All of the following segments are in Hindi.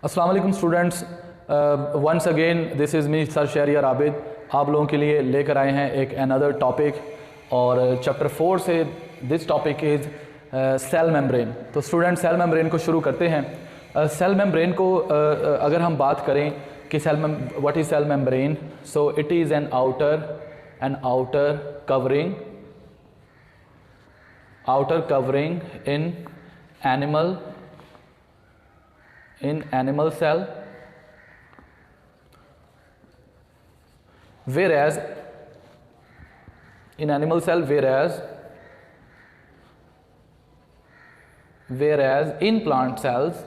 अस्सलाम वालेकुम students, once again this is me sir Shahriyar Abid. आप लोगों के लिए लेकर आए हैं एक अनदर टॉपिक और चैप्टर 4 से this topic is cell membrane. तो स्टूडेंट सेल मेम्ब्रेन को शुरू करते हैं। सेल मेम्ब्रेन को अगर हम बात करें कि what is cell membrane, so it is an outer covering in animal cell, whereas in plant cells,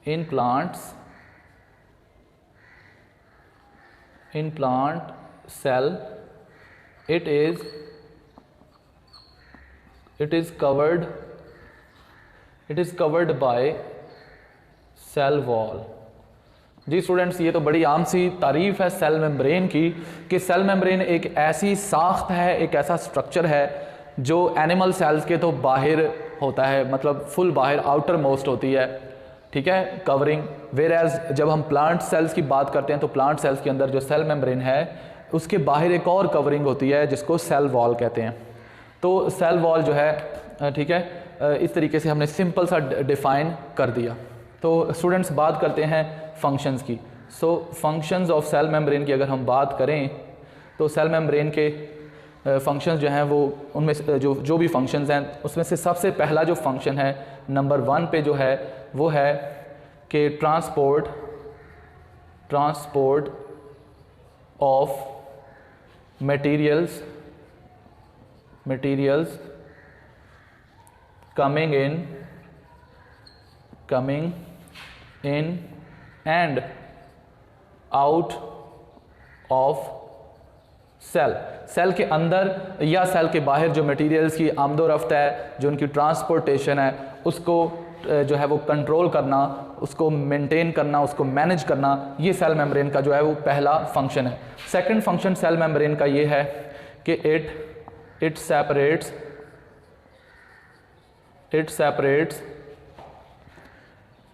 in plant cell it is covered by cell wall. जी स्टूडेंट्स, ये तो बड़ी आम सी तारीफ है सेल मेम्ब्रेन की कि सेल मेम्ब्रेन एक ऐसी साख्त है, एक ऐसा स्ट्रक्चर है जो एनिमल सेल्स के तो बाहर होता है, मतलब फुल बाहर, आउटर मोस्ट होती है, ठीक है, कवरिंग। वेयरएज जब हम प्लांट सेल्स की बात करते हैं तो प्लांट सेल्स के अंदर जो सेल मेम्ब्रेन है उसके बाहर एक और कवरिंग होती है जिसको सेल वॉल कहते हैं। तो सेल वॉल जो है, ठीक है, इस तरीके से हमने सिंपल सा डिफाइन कर दिया। तो स्टूडेंट्स बात करते हैं फंक्शंस की। सो फंक्शंस ऑफ सेल मेम्ब्रेन की अगर हम बात करें तो सेल मेम्ब्रेन के फंक्शंस जो हैं वो उनमें जो भी फंक्शंस हैं उसमें से सबसे पहला जो फंक्शन है नंबर 1 पे जो है वो है कि transport of materials coming in and out of cell के अंदर या सेल के बाहर जो मटेरियल्स की आमदोरफ्त है, जो उनकी ट्रांसपोर्टेशन है, उसको जो है वो कंट्रोल करना, उसको मेंटेन करना, उसको मैनेज करना, ये सेल मेम्ब्रेन का जो है वो पहला फंक्शन है। सेकंड फंक्शन सेल मेम्ब्रेन का ये है कि it separates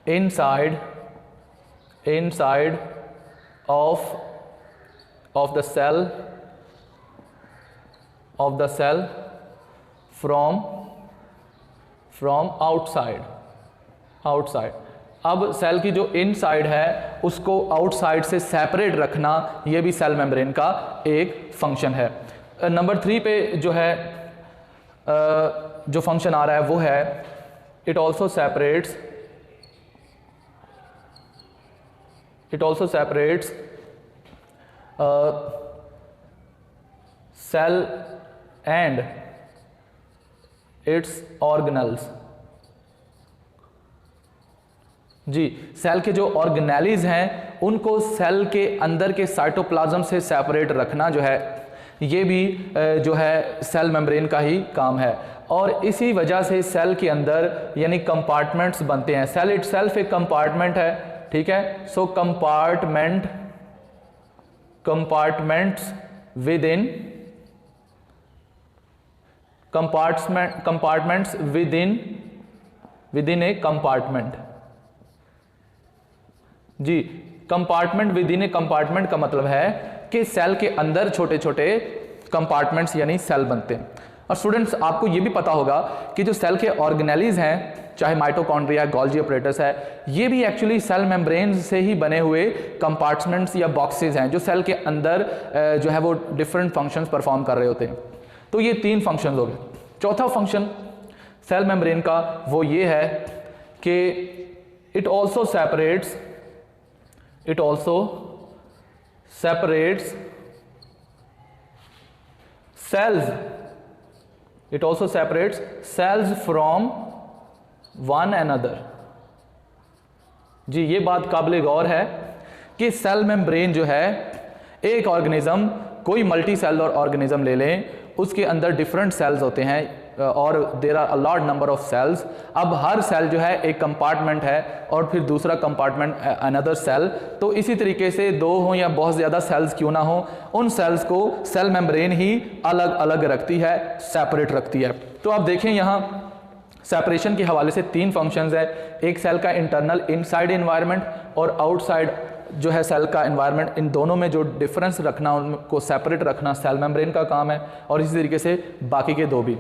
inside of the cell from outside। अब सेल की जो इनसाइड है उसको आउटसाइड से सेपरेट रखना, ये भी सेल मेम्ब्रेन का एक फंक्शन है। नंबर 3 पे जो है जो फंक्शन आ रहा है वो है it also separates cell and its organelles. जी, सेल के जो ऑर्गेनेलिज हैं उनको सेल के अंदर के साइटोप्लाज्म से सेपरेट रखना जो है ये भी जो है सेल मेम्ब्रेन का ही काम है। और इसी वजह से सेल के अंदर यानी कंपार्टमेंट्स बनते हैं। सेल इटसेल्फ एक कंपार्टमेंट है, ठीक है। So compartments within a compartment. जी, compartment within a compartment का मतलब है कि सेल के अंदर छोटे छोटे कंपार्टमेंट्स यानी सेल बनते हैं। और स्टूडेंट्स आपको ये भी पता होगा कि जो सेल के ऑर्गेनेलिज हैं, चाहे माइटोकॉन्ड्रिया, गोल्जी अपरेटस है, ये भी एक्चुअली सेल मेम्ब्रेन से ही बने हुए कंपार्टमेंट्स या बॉक्सेस हैं जो सेल के अंदर जो है वो डिफरेंट फंक्शंस परफॉर्म कर रहे होते हैं। तो ये 3 फंक्शन हो गए। चौथा फंक्शन सेल मेम्ब्रेन का वो ये है कि it also separates cells from one another। जी, ये बात काबिल गौर है कि सेल मेम्ब्रेन जो है, एक ऑर्गेनिज्म, कोई मल्टी सेलुलर ऑर्गेनिज्म ले लें, उसके अंदर डिफरेंट सेल्स होते हैं और there are a lot number of cells. अब हर सेल जो है एक कंपार्टमेंट है और फिर दूसरा कंपार्टमेंट अनदर सेल। तो इसी तरीके से 2 हो या बहुत ज़्यादा सेल्स क्यों ना हो, उन सेल्स को सेल मेम्ब्रेन ही अलग अलग रखती है, सेपरेट रखती है। तो आप देखें यहाँ सेपरेशन के हवाले से 3 फंक्शंस है, एक सेल का इंटरनल इनसाइड एनवायरनमेंट और आउटसाइड जो है सेल का एनवायरनमेंट, इन दोनों में जो डिफरेंस रखना, उनको सेपरेट रखना सेल मेम्ब्रेन का काम है, और इसी तरीके से बाकी के 2 भी।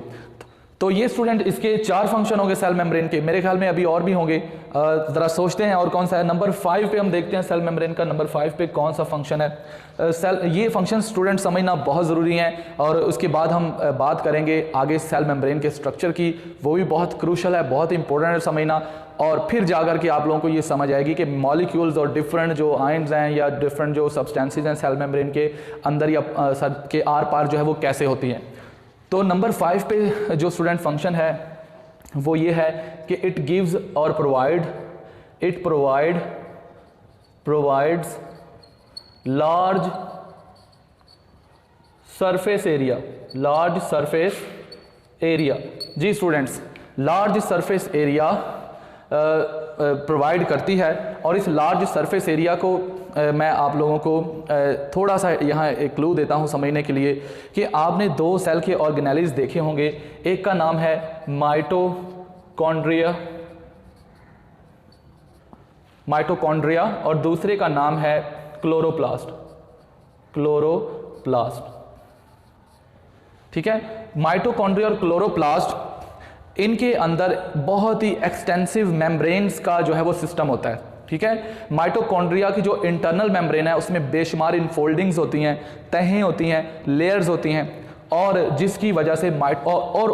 तो ये स्टूडेंट इसके 4 फंक्शन होंगे सेल मेम्ब्रेन के, मेरे ख्याल में अभी और भी होंगे, ज़रा सोचते हैं और कौन सा है। नंबर 5 पे हम देखते हैं सेल मेम्ब्रेन का, नंबर 5 पे कौन सा फंक्शन है। ये फंक्शन स्टूडेंट समझना बहुत ज़रूरी हैं, और उसके बाद हम बात करेंगे आगे सेल मेम्ब्रेन के स्ट्रक्चर की, वो भी बहुत क्रूशल है, बहुत इंपॉर्टेंट है समझना, और फिर जाकर के आप लोगों को ये समझ आएगी कि मॉलिक्यूल्स और डिफरेंट जो आयन्स हैं या डिफरेंट जो सब्सटेंसेस हैं सेल मेम्ब्रेन के अंदर या सर के आर पार जो है वो कैसे होती हैं। तो नंबर 5 पे जो स्टूडेंट फंक्शन है वो ये है कि इट गिव्स और प्रोवाइड्स लार्ज सरफेस एरिया। जी students, large surface area provide करती है, और इस लार्ज सरफेस एरिया को मैं आप लोगों को थोड़ा सा यहाँ एक क्लू देता हूँ समझने के लिए कि आपने 2 सेल के ऑर्गेनेल्स देखे होंगे, एक का नाम है माइटोकॉन्ड्रिया और दूसरे का नाम है क्लोरोप्लास्ट। ठीक है, माइटोकॉन्ड्रिया और क्लोरोप्लास्ट, इनके अंदर बहुत ही एक्सटेंसिव मेम्ब्रेन्स का जो है वो सिस्टम होता है। ठीक है, माइटोकॉन्ड्रिया की जो इंटरनल मेम्ब्रेन है उसमें बेशुमार इनफोल्डिंग्स होती हैं, तहें होती हैं, लेयर्स होती हैं, और जिसकी वजह से और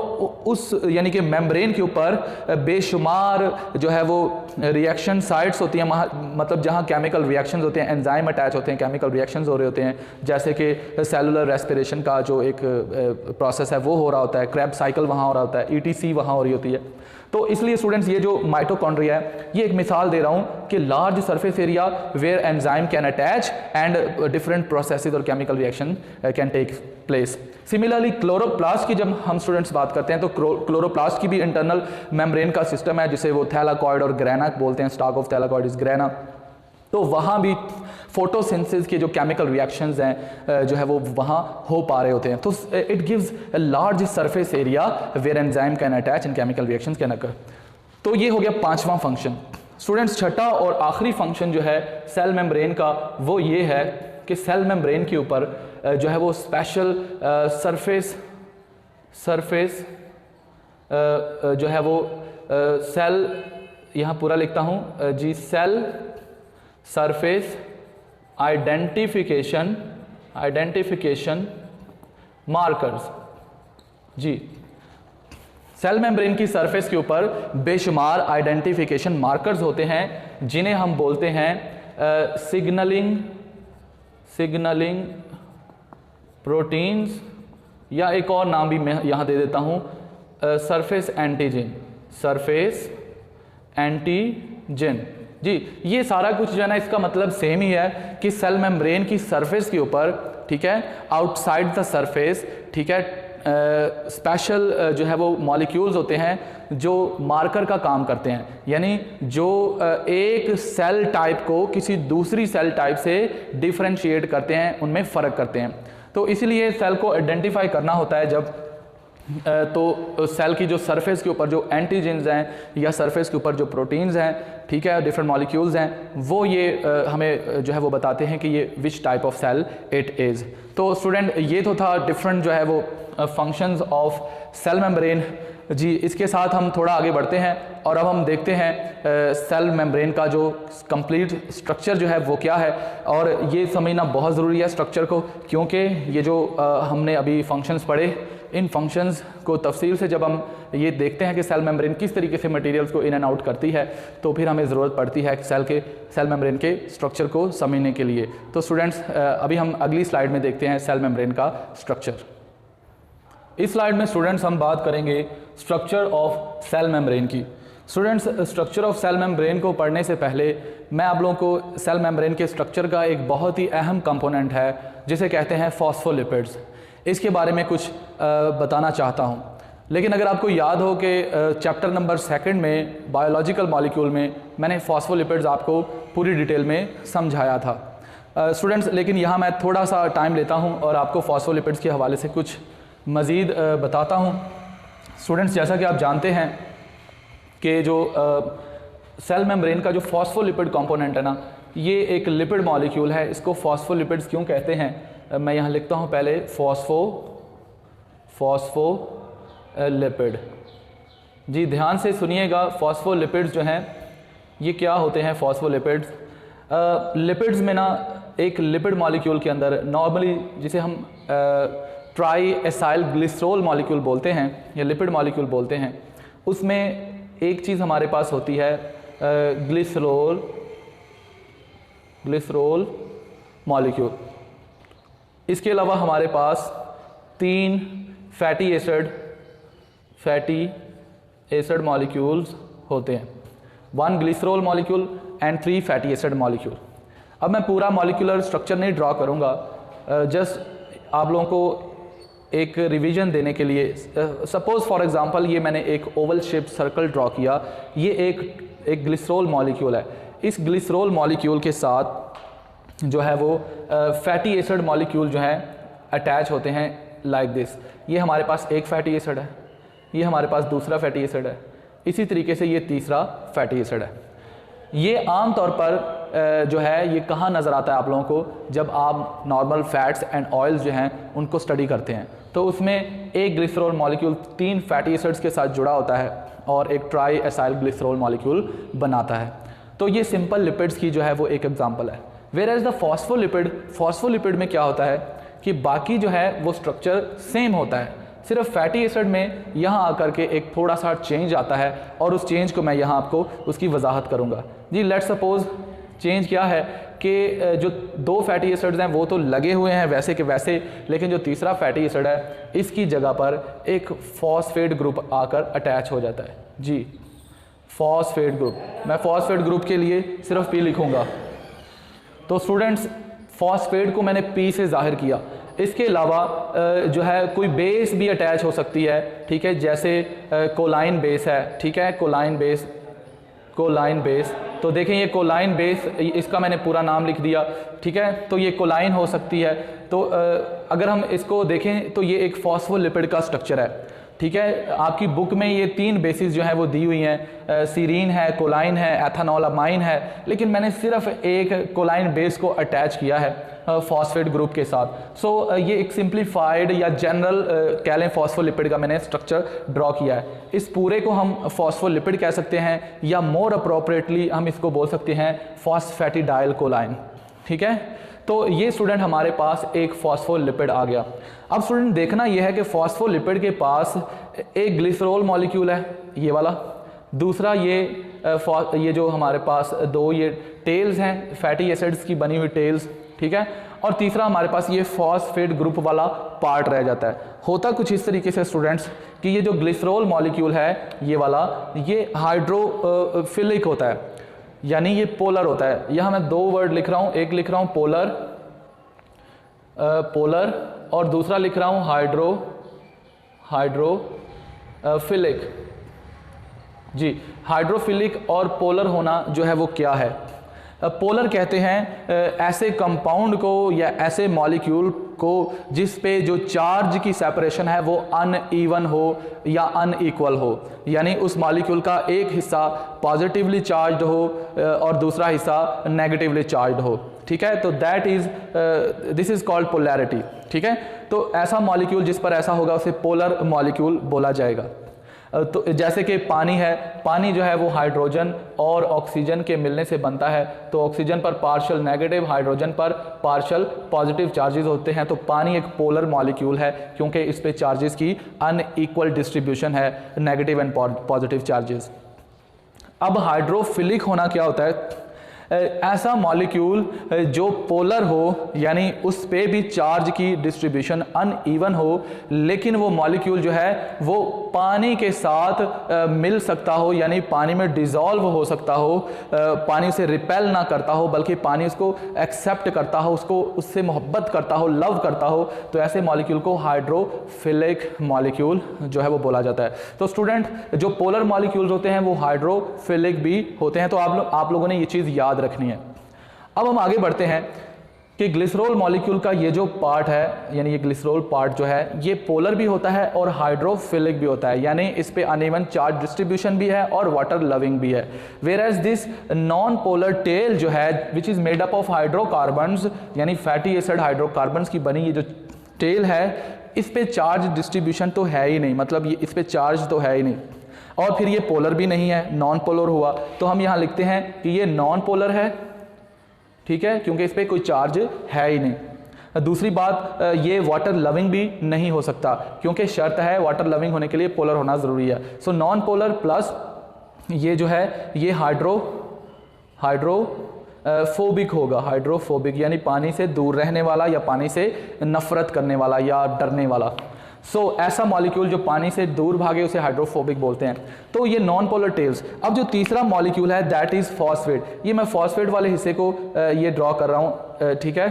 उस यानी कि मेम्ब्रेन के ऊपर बेशुमार जो है वो रिएक्शन साइट्स होती हैं, मतलब जहाँ केमिकल रिएक्शंस होते हैं, एंजाइम अटैच होते हैं, केमिकल रिएक्शंस हो रहे होते हैं, जैसे कि सेलुलर रेस्पिरेशन का जो एक प्रोसेस है वो हो रहा होता है, क्रेब्स साइकिल वहाँ हो रहा होता है, ETC वहाँ हो रही होती है। तो इसलिए स्टूडेंट्स ये जो माइटोकॉन्ड्रिया है, ये एक मिसाल दे रहा हूँ कि large surface area where enzyme can attach and different processes और chemical reaction can take place. Similarly chloroplast की जब हम स्टूडेंट्स बात करते हैं तो क्लोरोप्लास्ट की भी इंटरनल मेम्ब्रेन का सिस्टम है जिसे वो थैलाकॉइड और ग्रेना बोलते हैं, stock of thylakoid is grana. तो वहाँ भी फोटोसिंथेसिस के जो केमिकल रिएक्शंस हैं जो है वो वहाँ हो पा रहे होते हैं। तो it gives a large surface area where enzyme can attach and chemical reactions can occur. तो ये हो गया 5वां फंक्शन। स्टूडेंट्स, छठा और आखिरी फंक्शन जो है सेल मेम्ब्रेन का वो ये है कि सेल मेम्ब्रेन के ऊपर जो है वो स्पेशल सरफेस जो है वो सेल, यहाँ पूरा लिखता हूँ जी, सेल सरफेस आइडेंटिफिकेशन मार्कर्स। जी, सेल मेम्ब्रेन की सरफेस के ऊपर बेशुमार आइडेंटिफिकेशन मार्कर्स होते हैं जिन्हें हम बोलते हैं सिग्नलिंग प्रोटीन्स, या एक और नाम भी मैं यहाँ दे देता हूँ सरफेस एंटीजन। जी, ये सारा कुछ जो है ना इसका मतलब सेम ही है कि सेल मेम्ब्रेन की सरफेस के ऊपर, ठीक है, आउटसाइड द सरफेस, ठीक है, स्पेशल जो है वो मॉलिक्यूल्स होते हैं जो मार्कर का काम करते हैं, यानी जो एक सेल टाइप को किसी दूसरी सेल टाइप से डिफरेंशिएट करते हैं, उनमें फ़र्क करते हैं। तो इसीलिए सेल को आइडेंटिफाई करना होता है जब तो सेल की जो सरफेस के ऊपर जो एंटीजेंस हैं या सरफेस के ऊपर जो प्रोटीन्स हैं, ठीक है, डिफरेंट मॉलिक्यूल्स हैं, वो ये हमें जो है वो बताते हैं कि ये which type of cell it is. तो स्टूडेंट, ये तो था डिफरेंट जो है वो फंक्शंस ऑफ सेल मेम्ब्रेन। जी, इसके साथ हम थोड़ा आगे बढ़ते हैं और अब हम देखते हैं सेल मेम्ब्रेन का जो कंप्लीट स्ट्रक्चर जो है वो क्या है, और ये समझना बहुत ज़रूरी है स्ट्रक्चर को, क्योंकि ये जो हमने अभी फंक्शंस पढ़े, इन फंक्शंस को तफसील से जब हम ये देखते हैं कि सेल मेम्ब्रेन किस तरीके से मटेरियल्स को इन एंड आउट करती है, तो फिर हमें ज़रूरत पड़ती है सेल मेम्ब्रेन के स्ट्रक्चर को समझने के लिए। तो स्टूडेंट्स, अभी हम अगली स्लाइड में देखते हैं सेल मेम्ब्रेन का स्ट्रक्चर। इस स्लाइड में स्टूडेंट्स हम बात करेंगे स्ट्रक्चर ऑफ सेल मेम्ब्रेन की। Students, structure of cell membrane को पढ़ने से पहले मैं आप लोगों को सेल मेम्ब्रेन के स्ट्रक्चर का एक बहुत ही अहम कंपोनेंट है जिसे कहते हैं फॉस्फोलिपिड्स, इसके बारे में कुछ बताना चाहता हूँ। लेकिन अगर आपको याद हो कि चैप्टर नंबर 2 में बायोलॉजिकल मॉलिक्यूल में मैंने फॉस्फोलिपिड्स आपको पूरी डिटेल में समझाया था स्टूडेंट्स, लेकिन यहाँ मैं थोड़ा सा टाइम लेता हूँ और आपको फॉस्फोलिपिड्स के हवाले से कुछ मज़ीद बताता हूँ। स्टूडेंट्स, जैसा कि आप जानते हैं कि जो सेल मेम्ब्रेन का जो फॉस्फोलिपिड कंपोनेंट है ना, ये एक लिपिड मॉलिक्यूल है। इसको फॉस्फोलिपिड्स क्यों कहते हैं, मैं यहाँ लिखता हूँ पहले फॉस्फोलिपिड। जी ध्यान से सुनिएगा, फॉस्फोलिपिड्स जो हैं ये क्या होते हैं फॉस्फोलिपिड्स। लिपिड्स में ना एक लिपिड मॉलिक्यूल के अंदर नॉर्मली जिसे हम ट्राई एसाइल ग्लिसरॉल मॉलिक्यूल बोलते हैं या लिपिड मॉलिक्यूल बोलते हैं, उसमें एक चीज़ हमारे पास होती है ग्लिसरॉल मॉलिक्यूल। इसके अलावा हमारे पास 3 फैटी एसिड मॉलिक्यूल्स होते हैं, 1 glycerol molecule and 3 fatty acid molecule. अब मैं पूरा मॉलिक्यूलर स्ट्रक्चर नहीं ड्रॉ करूँगा, जस्ट आप लोगों को एक रिवीजन देने के लिए। सपोज फॉर एग्जांपल ये मैंने एक ओवल शेप सर्कल ड्रॉ किया, ये एक ग्लिसरॉल मॉलिक्यूल है। इस ग्लिसरॉल मॉलिक्यूल के साथ जो है वो फैटी एसिड मॉलिक्यूल जो है अटैच होते हैं लाइक दिस। ये हमारे पास एक फैटी एसिड है, ये हमारे पास दूसरा फैटी एसिड है, इसी तरीके से ये तीसरा फैटी एसिड है। ये आम तौर पर जो है ये कहाँ नज़र आता है आप लोगों को, जब आप नॉर्मल फैट्स एंड ऑयल्स जो हैं उनको स्टडी करते हैं, तो उसमें एक ग्लिसरॉल मॉलिक्यूल 3 फैटी एसिड्स के साथ जुड़ा होता है और एक ट्राई एसाइल ग्लिसरॉल मॉलिक्यूल बनाता है। तो ये सिंपल लिपिड्स की जो है वो एक एग्जांपल है। वेयर एज द फॉस्फोलिपिड में क्या होता है कि बाकी जो है वो स्ट्रक्चर सेम होता है, सिर्फ फैटी एसिड में यहाँ आकर के एक थोड़ा सा चेंज आता है और उस चेंज को मैं यहाँ आपको उसकी वजाहत करूँगा। जी लेट्स सपोज चेंज क्या है कि जो 2 फैटी एसिड्स हैं वो तो लगे हुए हैं वैसे के वैसे, लेकिन जो तीसरा फैटी एसिड है इसकी जगह पर एक फॉस्फेट ग्रुप आकर अटैच हो जाता है। जी फॉस्फेट ग्रुप, मैं फॉस्फेट ग्रुप के लिए सिर्फ पी लिखूँगा। तो स्टूडेंट्स फॉस्फेट को मैंने पी से जाहिर किया। इसके अलावा जो है कोई बेस भी अटैच हो सकती है, ठीक है, जैसे कोलाइन बेस है, ठीक है, कोलाइन बेस। तो देखें ये कोलाइन बेस, इसका मैंने पूरा नाम लिख दिया, ठीक है, तो ये कोलाइन हो सकती है। तो अगर हम इसको देखें तो ये एक फॉस्फोलिपिड का स्ट्रक्चर है, ठीक है। आपकी बुक में ये 3 बेसिस जो है वो दी हुई हैं, सीरीन है, कोलाइन है, एथेनॉल अमाइन है, लेकिन मैंने सिर्फ एक कोलाइन बेस को अटैच किया है फॉस्फेट ग्रुप के साथ। सो ये एक सिंप्लीफाइड या जनरल कह लें फॉस्फोलिपिड का मैंने स्ट्रक्चर ड्रॉ किया है। इस पूरे को हम फॉस्फोलिपिड कह सकते हैं या मोर अप्रोप्रिएटली हम इसको बोल सकते हैं फॉस्फेटिडाइल कोलाइन, ठीक है। तो ये स्टूडेंट हमारे पास एक फॉस्फोलिपिड आ गया। अब स्टूडेंट देखना यह है कि फॉस्फोलिपिड के पास एक ग्लिसरॉल मॉलिक्यूल है ये वाला, दूसरा ये जो हमारे पास 2 ये टेल्स हैं फैटी एसिड्स की बनी हुई टेल्स, ठीक है, और तीसरा हमारे पास ये फॉस्फेट ग्रुप वाला पार्ट रह जाता है। होता कुछ इस तरीके से स्टूडेंट्स कि ये जो ग्लिसरॉल मॉलिक्यूल है ये वाला, ये हाइड्रोफिलिक होता है, यानी ये पोलर होता है। यहाँ मैं 2 वर्ड लिख रहा हूँ, एक लिख रहा हूँ पोलर और दूसरा लिख रहा हूँ हाइड्रोफिलिक। जी हाइड्रोफिलिक और पोलर होना जो है वो क्या है, पोलर कहते हैं ऐसे कंपाउंड को या ऐसे मॉलिक्यूल को जिस पे जो चार्ज की सेपरेशन है वो अनइवन हो या अनइक्वल हो, यानी उस मॉलिक्यूल का एक हिस्सा पॉजिटिवली चार्ज्ड हो और दूसरा हिस्सा नेगेटिवली चार्ज्ड हो, ठीक है। तो दिस इज कॉल्ड पोलैरिटी, ठीक है। तो ऐसा मॉलिक्यूल जिस पर ऐसा होगा उसे पोलर मॉलिक्यूल बोला जाएगा। तो जैसे कि पानी है, पानी जो है वो हाइड्रोजन और ऑक्सीजन के मिलने से बनता है, तो ऑक्सीजन पर पार्शियल नेगेटिव, हाइड्रोजन पर पार्शियल पॉजिटिव चार्जेस होते हैं। तो पानी एक पोलर मॉलिक्यूल है क्योंकि इस पे चार्जेस की अनइक्वल डिस्ट्रीब्यूशन है, नेगेटिव एंड पॉजिटिव चार्जेस। अब हाइड्रोफिलिक होना क्या होता है, ऐसा मॉलिक्यूल जो पोलर हो यानी उस पे भी चार्ज की डिस्ट्रीब्यूशन अनइवन हो, लेकिन वो मॉलिक्यूल जो है वो पानी के साथ मिल सकता हो, यानी पानी में डिज़ोल्व हो सकता हो, पानी उसे रिपेल ना करता हो बल्कि पानी उसको एक्सेप्ट करता हो, उसको उससे मोहब्बत करता हो, लव करता हो, तो ऐसे मॉलिक्यूल को हाइड्रोफिलिक मॉलिक्यूल जो है वो बोला जाता है। तो स्टूडेंट जो पोलर मॉलिक्यूल्स होते हैं वो हाइड्रोफिलिक भी होते हैं। तो आप लोगों ने ये चीज़ याद रखनी है। अब हम आगे बढ़ते हैं। कि ग्लिसरॉल मॉलिक्यूल का ये जो पार्ट है, यानी ये ग्लिसरॉल पार्ट जो है ये पोलर भी होता है और हाइड्रोफिलिक भी होता है, यानी इस पे अनइवन चार्ज डिस्ट्रीब्यूशन भी है और वाटर लविंग भी है। Whereas this non polar tail जो है which is made up of hydrocarbons, यानी फैटी एसिड हाइड्रोकार्बन्स की बनी ये जो टेल है, इस पे चार्ज डिस्ट्रीब्यूशन तो है ही नहीं, मतलब ये इस पे चार्ज तो है ही नहीं, और फिर ये पोलर भी नहीं है, नॉन पोलर हुआ, तो हम यहाँ लिखते हैं कि ये नॉन पोलर है, ठीक है, क्योंकि इस पर कोई चार्ज है ही नहीं। दूसरी बात, ये वाटर लविंग भी नहीं हो सकता, क्योंकि शर्त है वाटर लविंग होने के लिए पोलर होना ज़रूरी है। सो नॉन पोलर प्लस ये जो है ये हाइड्रोफोबिक होगा, हाइड्रोफोबिक यानी पानी से दूर रहने वाला या पानी से नफरत करने वाला या डरने वाला। ऐसा मॉलिक्यूल जो पानी से दूर भागे उसे हाइड्रोफोबिक बोलते हैं। तो ये नॉन पोलर टेल्स। अब जो तीसरा मॉलिक्यूल है दैट इज फॉस्फेट। ये मैं फॉस्फेट वाले हिस्से को ये ड्रॉ कर रहा हूँ, ठीक है,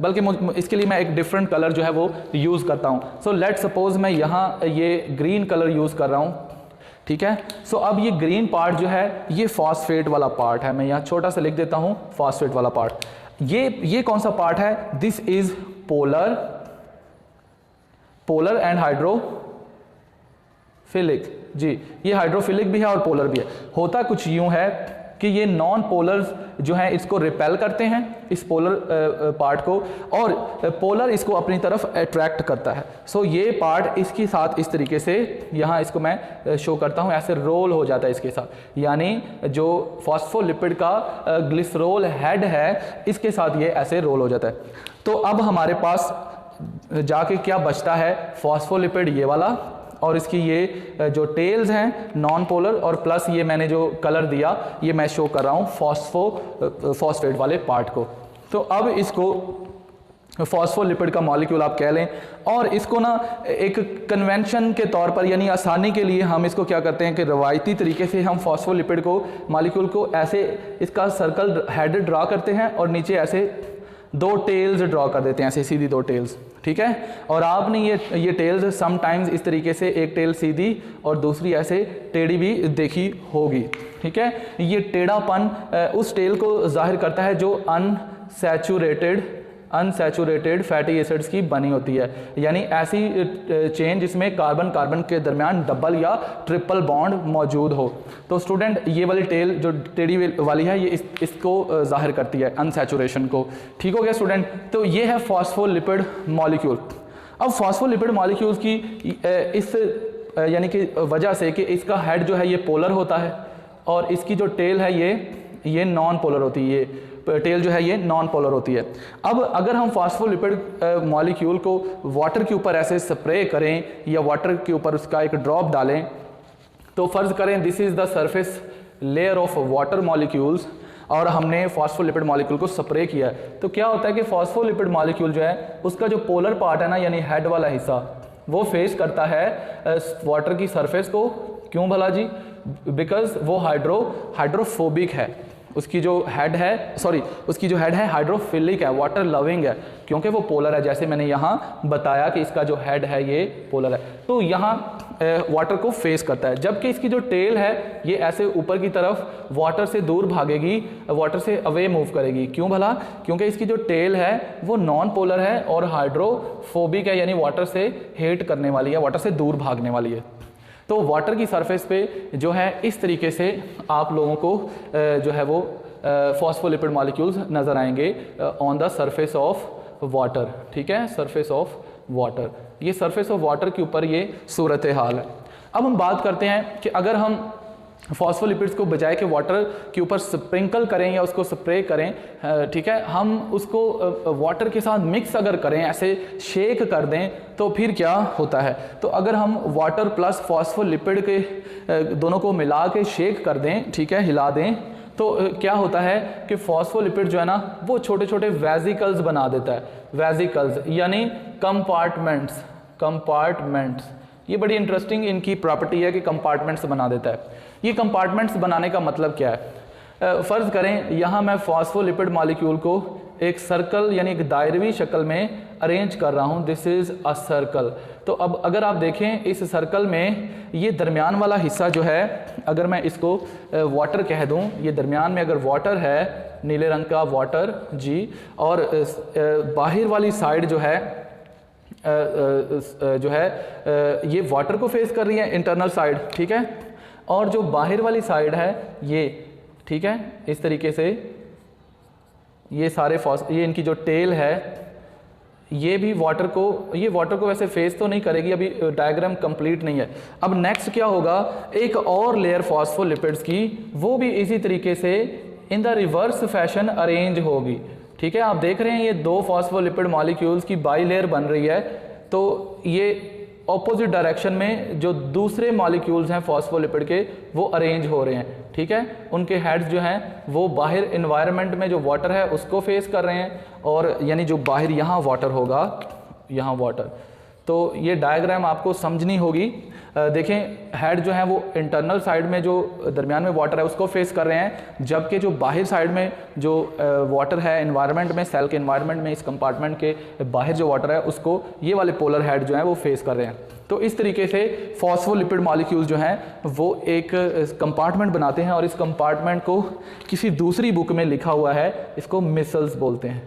बल्कि इसके लिए मैं एक डिफरेंट कलर जो है वो यूज़ करता हूँ। सो लेट सपोज मैं यहाँ ये ग्रीन कलर यूज़ कर रहा हूँ, ठीक है। अब ये ग्रीन पार्ट जो है ये फॉस्फेट वाला पार्ट है, मैं यहाँ छोटा सा लिख देता हूँ फॉस्फेट वाला पार्ट। ये कौन सा पार्ट है? This is polar and hydrophilic. जी, ये हाइड्रोफिलिक भी है और पोलर भी है। होता कुछ यूं है कि ये नॉन पोलर्स जो है इसको रिपेल करते हैं, इस पोलर पार्ट को, और पोलर इसको अपनी तरफ अट्रैक्ट करता है। ये पार्ट इसके साथ इस तरीके से, यहाँ इसको मैं शो करता हूँ, ऐसे रोल हो जाता है इसके साथ, यानी जो फॉस्फोलिपिड का ग्लिसरॉल हेड है इसके साथ ये ऐसे रोल हो जाता है। तो अब हमारे पास जाके क्या बचता है? फॉस्फोलिपिड ये वाला, और इसकी ये जो टेल्स हैं नॉन पोलर, और प्लस ये मैंने जो कलर दिया ये मैं शो कर रहा हूँ फॉस्फेट वाले पार्ट को। तो अब इसको फॉस्फोलिपिड का मॉलिक्यूल आप कह लें, और इसको ना एक कन्वेंशन के तौर पर, यानी आसानी के लिए हम इसको क्या करते हैं कि रवायती तरीके से हम फॉस्फोलिपिड को मॉलिक्यूल को ऐसे इसका सर्कल हेड ड्रा करते हैं और नीचे ऐसे दो टेल्स ड्रॉ कर देते हैं, ऐसे सीधी दो टेल्स, ठीक है। और आपने ये टेल्स समटाइम्स इस तरीके से, एक टेल सीधी और दूसरी ऐसे टेढ़ी भी देखी होगी, ठीक है। ये टेढ़ापन उस टेल को जाहिर करता है जो अनसैचुरेटेड फैटी एसिड्स की बनी होती है, यानी ऐसी चेन जिसमें कार्बन कार्बन के दरमियान डबल या ट्रिपल बॉन्ड मौजूद हो। तो स्टूडेंट ये वाली टेल जो टेढ़ी वाली है ये इसको जाहिर करती है, अनसैचुरेशन को। ठीक हो गया स्टूडेंट? तो ये है फॉस्फोलिपिड मॉलिक्यूल। अब फॉस्फोलिपिड मॉलिक्यूल्स की इस यानी कि वजह से कि इसका हेड जो है ये पोलर होता है और इसकी जो टेल है ये नॉन पोलर होती है, ये टेल जो है ये नॉन पोलर होती है। अब अगर हम फॉस्फोलिपिड मॉलिक्यूल को वाटर के ऊपर ऐसे स्प्रे करें या वाटर के ऊपर उसका एक ड्रॉप डालें, तो फर्ज करें this is the surface layer of water molecules, और हमने फॉस्फोलिपिड मॉलिक्यूल को स्प्रे किया है, तो क्या होता है कि फॉस्फोलिपिड मॉलिक्यूल जो है उसका जो पोलर पार्ट है ना, यानी हेड वाला हिस्सा, वो फेस करता है वाटर की सरफेस को। क्यों भला जी? बिकॉज वो हाइड्रोफोबिक है, उसकी जो हेड है हाइड्रोफिलिक है, वाटर लविंग है, क्योंकि वो पोलर है। जैसे मैंने यहाँ बताया कि इसका जो हेड है ये पोलर है, तो यहाँ वाटर को फेस करता है, जबकि इसकी जो टेल है ये ऐसे ऊपर की तरफ वाटर से दूर भागेगी, वाटर से अवे मूव करेगी। क्यों भला? क्योंकि इसकी जो टेल है वो नॉन पोलर है और हाइड्रोफोबिक है, यानी वाटर से हेट करने वाली है, वाटर से दूर भागने वाली है। तो वाटर की सरफेस पे जो है इस तरीके से आप लोगों को जो है वो फॉस्फोलिपिड मॉलिक्यूल्स नज़र आएंगे on the surface of water, ठीक है, सरफेस ऑफ वाटर। ये सरफेस ऑफ वाटर के ऊपर ये सूरत हाल है। अब हम बात करते हैं कि अगर हम फॉस्फोलिपिड्स को बजाय के वाटर के ऊपर स्प्रिंकल करें या उसको स्प्रे करें, ठीक है, हम उसको वाटर के साथ मिक्स अगर करें, ऐसे शेक कर दें, तो फिर क्या होता है? तो अगर हम वाटर प्लस फॉस्फोलिपिड के दोनों को मिला के शेक कर दें, ठीक है, हिला दें, तो क्या होता है कि फॉस्फोलिपिड जो है ना वो छोटे छोटे वेजिकल्स बना देता है। वेजिकल्स यानी कंपार्टमेंट्स। ये बड़ी इंटरेस्टिंग इनकी प्रॉपर्टी है कि कंपार्टमेंट्स बना देता है। ये कंपार्टमेंट्स बनाने का मतलब क्या है? फ़र्ज़ करें यहाँ मैं फॉस्फोलिपिड मॉलिक्यूल को एक सर्कल यानी एक दायरवी शक्ल में अरेंज कर रहा हूँ, दिस इज़ अ सर्कल। तो अब अगर आप देखें इस सर्कल में ये दरमियान वाला हिस्सा जो है, अगर मैं इसको वाटर कह दूँ, ये दरमियान में अगर वाटर है, नीले रंग का वाटर जी, और बाहर वाली साइड जो है ये वाटर को फेस कर रही है, इंटरनल साइड, ठीक है, और जो बाहर वाली साइड है ये, ठीक है, इस तरीके से ये सारे ये इनकी जो टेल है ये भी वाटर को वैसे फेस तो नहीं करेगी, अभी डायग्राम कंप्लीट नहीं है। अब नेक्स्ट क्या होगा, एक और लेयर फॉस्फोलिपिड्स की, वो भी इसी तरीके से in the reverse fashion arrange होगी, ठीक है। आप देख रहे हैं ये दो फॉस्फोलिपिड मॉलिक्यूल्स की बाई लेयर बन रही है, तो ये ऑपोजिट डायरेक्शन में जो दूसरे मॉलिक्यूल्स हैं फॉस्फोलिपिड के वो अरेंज हो रहे हैं, ठीक है। उनके हेड्स जो हैं वो बाहर इन्वायरमेंट में जो वाटर है उसको फेस कर रहे हैं, और यानी जो बाहर यहाँ वाटर होगा, यहाँ वाटर, तो ये डायग्राम आपको समझनी होगी। देखें हेड जो है वो इंटरनल साइड में जो दरमियान में वाटर है उसको फेस कर रहे हैं, जबकि जो बाहर साइड में जो वाटर है इन्वायरमेंट में, सेल के इन्वायरमेंट में, इस कंपार्टमेंट के बाहर जो वाटर है उसको ये वाले पोलर हेड जो है वो फेस कर रहे हैं। तो इस तरीके से फॉस्फोलिपिड मॉलिक्यूल्स जो हैं वो एक कंपार्टमेंट बनाते हैं, और इस कंपार्टमेंट को किसी दूसरी बुक में लिखा हुआ है, इसको मिसल्स बोलते हैं,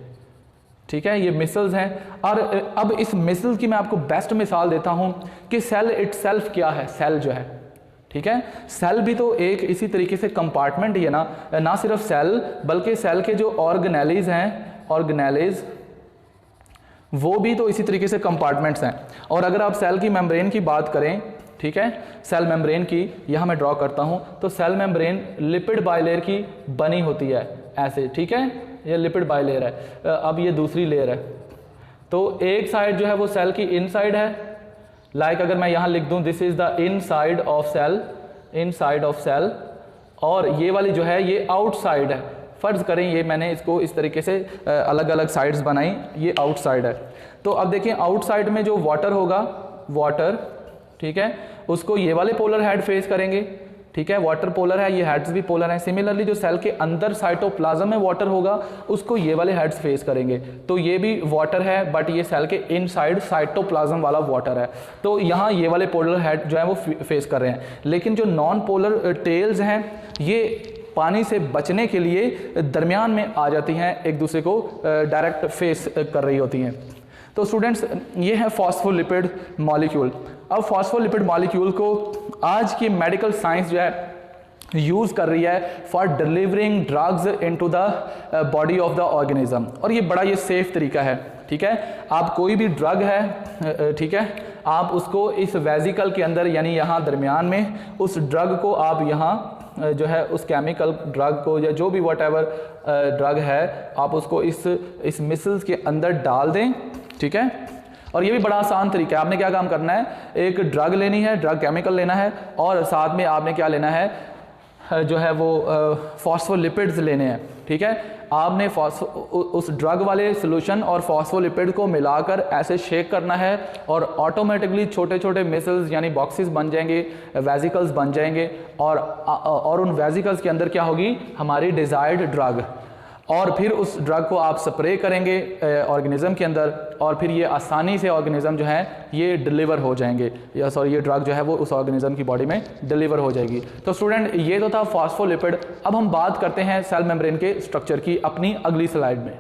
ठीक है, ये मिसल्स हैं। और अब इस मिसल्स की मैं आपको बेस्ट मिसाल देता हूं कि सेल इटसेल्फ क्या है। सेल जो है, ठीक है, सेल भी तो एक इसी तरीके से कंपार्टमेंट ही है ना सिर्फ सेल बल्कि सेल के जो ऑर्गेनेलीज हैं, ऑर्गेनेलीज वो भी तो इसी तरीके से कंपार्टमेंट्स हैं। और अगर आप सेल की मेम्ब्रेन की बात करें, ठीक है, सेल मेम्ब्रेन की यहाँ मैं ड्रॉ करता हूँ, तो सेल मेम्ब्रेन लिपिड बाइलेयर की बनी होती है ऐसे, ठीक है, ये लिपिड बाइलेयर है। अब ये दूसरी लेयर है, तो एक साइड जो है वो सेल की इनसाइड है, लाइक अगर मैं यहाँ लिख दूँ this is the inside of cell, inside of cell, और ये वाली जो है ये आउटसाइड है। फर्ज करें ये मैंने इसको इस तरीके से अलग अलग साइड्स बनाई, ये आउटसाइड है। तो अब देखें आउटसाइड में जो वाटर होगा, वाटर, ठीक है, उसको ये वाले पोलर हेड फेस करेंगे, ठीक है, वाटर पोलर है, ये हेड्स भी पोलर हैं। सिमिलरली जो सेल के अंदर साइटोप्लाज्म में वाटर होगा उसको ये वाले हेड्स फेस करेंगे, तो ये भी वाटर है बट ये सेल के इनसाइड साइटोप्लाज्म वाला वाटर है, तो यहाँ ये वाले पोलर हेड जो है वो फेस कर रहे हैं। लेकिन जो नॉन पोलर टेल्स हैं ये पानी से बचने के लिए दरमियान में आ जाती हैं, एक दूसरे को डायरेक्ट फेस कर रही होती हैं। तो स्टूडेंट्स ये है फॉस्फोलिपिड मॉलिक्यूल। अब फॉस्फोलिपिड मॉलिक्यूल को आज की मेडिकल साइंस जो है यूज़ कर रही है for delivering drugs into the body of the organism, और ये बड़ा ये सेफ तरीका है, ठीक है। आप कोई भी ड्रग है, ठीक है, आप उसको इस वेजिकल के अंदर यानी यहाँ दरमियान में उस ड्रग को आप यहाँ जो है उस केमिकल ड्रग को या जो भी वट एवर ड्रग है आप उसको इस मिसल्स के अंदर डाल दें, ठीक है। और ये भी बड़ा आसान तरीका है। आपने क्या काम करना है, एक ड्रग लेनी है, ड्रग केमिकल लेना है, और साथ में आपने क्या लेना है जो है वो फॉस्फोलिपिड्स लेने हैं, ठीक है। आपने उस ड्रग वाले सोल्यूशन और फॉस्फोलिपिड को मिलाकर ऐसे शेक करना है, और ऑटोमेटिकली छोटे छोटे मिसल्स यानी बॉक्सेस बन जाएंगे, वेजिकल्स बन जाएंगे, और उन वेजिकल्स के अंदर क्या होगी, हमारी डिज़ायर्ड ड्रग, और फिर उस ड्रग को आप स्प्रे करेंगे ऑर्गेनिज्म के अंदर, और फिर ये आसानी से ऑर्गेनिज्म जो है ये डिलीवर हो जाएंगे, या सॉरी ये ड्रग जो है वो उस ऑर्गेनिज्म की बॉडी में डिलीवर हो जाएगी। तो स्टूडेंट ये तो था फॉस्फोलिपिड। अब हम बात करते हैं सेल मेम्ब्रेन के स्ट्रक्चर की अपनी अगली स्लाइड में।